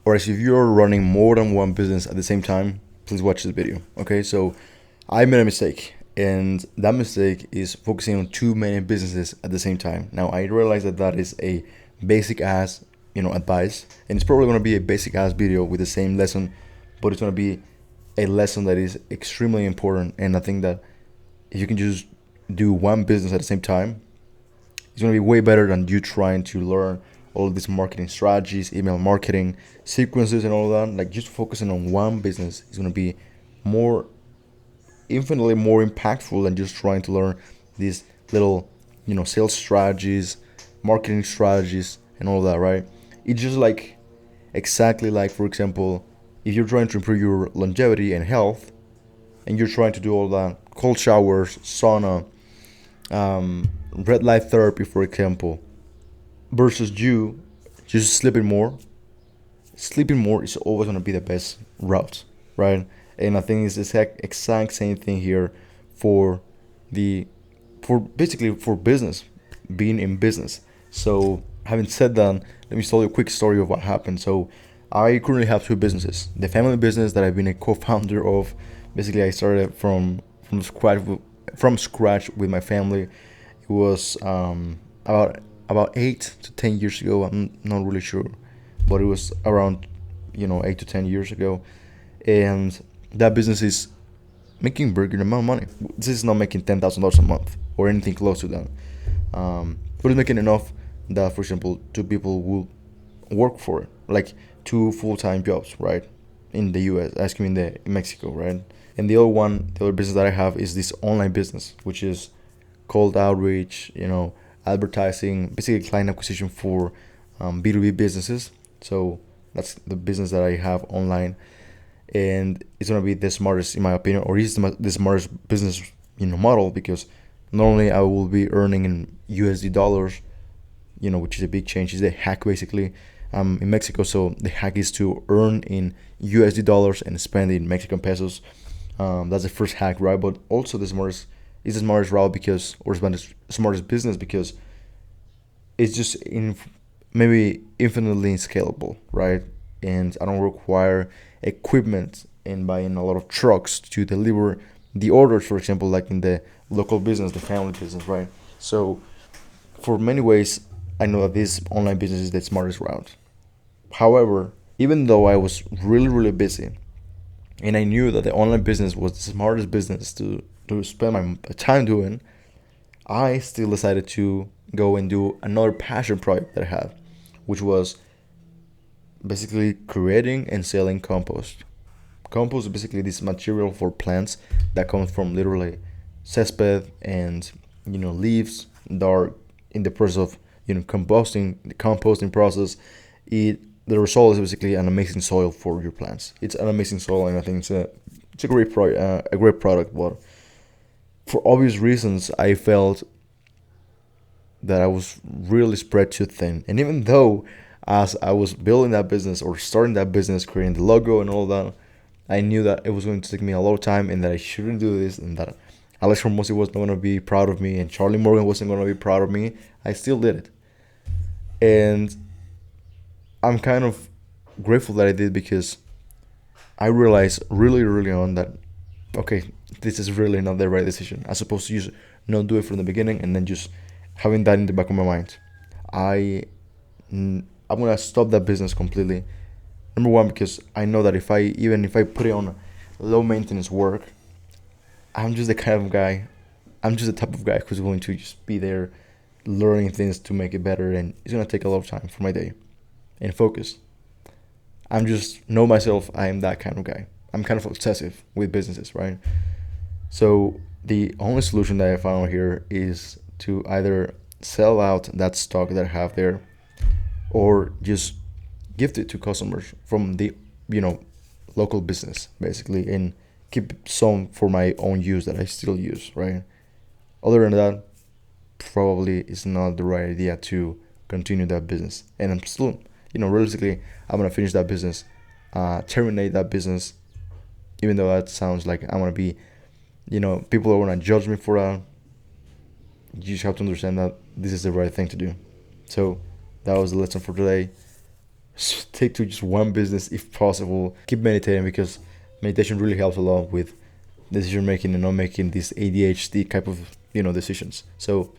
or as if you're running more than one business at the same time, please watch this video. Okay, so I made a mistake, and that mistake is focusing on too many businesses at the same time. Now I realize that that is a basic ass, advice, and it's probably gonna be a basic ass video with the same lesson, but it's gonna be a lesson that is extremely important. And I think that if you can just do one business at the same time, it's going to be way better than you trying to learn all of these marketing strategies, email marketing, sequences, and all of that. Like just focusing on one business is going to be more, infinitely more impactful than just trying to learn these little, sales strategies, marketing strategies, and all that, right? It's just like exactly like, for example, if you're trying to improve your longevity and health, and you're trying to do all that cold showers, sauna, red light therapy, for example, versus you just sleeping more. Sleeping more is always going to be the best route, right? And I think it's the exact same thing here for the for basically for business, being in business. So having said that, let me tell you a quick story of what happened. So I currently have two businesses. The family business that I've been a co-founder of. Basically, I started from scratch with my family. It was about 8 to 10 years ago. I'm not really sure, but it was around 8 to 10 years ago, and that business is making very good amount of money. This is not making $10,000 a month or anything close to that, but it's making enough that, for example, two people will work for it, like two full-time jobs, right? In the U.S., in Mexico, right? And the other business that I have is this online business, which is cold outreach, advertising, basically client acquisition for B2B businesses. So that's the business that I have online, and it's gonna be the smartest, in my opinion, or is the smartest business model, because not only I will be earning in USD dollars, which is a big change. Is a hack basically. In Mexico, so the hack is to earn in USD dollars and spend in Mexican pesos. That's the first hack, right? But also the smartest route, because, or smartest business, because it's just maybe infinitely scalable, right? And I don't require equipment and buying a lot of trucks to deliver the orders, for example, like in the local business, the family business, right? So for many ways, I know that this online business is the smartest route. However, even though I was really, really busy, and I knew that the online business was the smartest business to spend my time doing, I still decided to go and do another passion project that I have, which was basically creating and selling compost. Compost is basically this material for plants that comes from literally cesspit and leaves that are in the process of composting. The composting process, it the result is basically an amazing soil for your plants. It's an amazing soil, and I think it's a a great product. But for obvious reasons, I felt that I was really spread too thin. And even though, as I was building that business or starting that business, creating the logo and all that, I knew that it was going to take me a lot of time, and that I shouldn't do this, and that Alex Hormozzi was not going to be proud of me, and Charlie Morgan wasn't going to be proud of me. I still did it. And I'm kind of grateful that I did, because I realized really early on that, okay, this is really not the right decision. I supposed to just not do it from the beginning, and then just having that in the back of my mind. I I'm gonna stop that business completely. Number one, because I know that if I put it on low maintenance work, I'm just the kind of guy. I'm just the type of guy who's going to just be there, learning things to make it better, and it's gonna take a lot of time for my day and focus. I'm just know myself. I am that kind of guy. I'm kind of obsessive with businesses, right? So the only solution that I found here is to either sell out that stock that I have there, or just gift it to customers from the you know local business basically, and keep some for my own use that I still use, right? Other than that, probably it's not the right idea to continue that business. And I'm still, realistically, I'm gonna finish that business, terminate that business, even though that sounds like I'm gonna be, people are gonna judge me for that. You just have to understand that this is the right thing to do. So that was the lesson for today. stick to just one business if possible. Keep meditating, because meditation really helps a lot with decision making and not making these ADHD type of decisions. So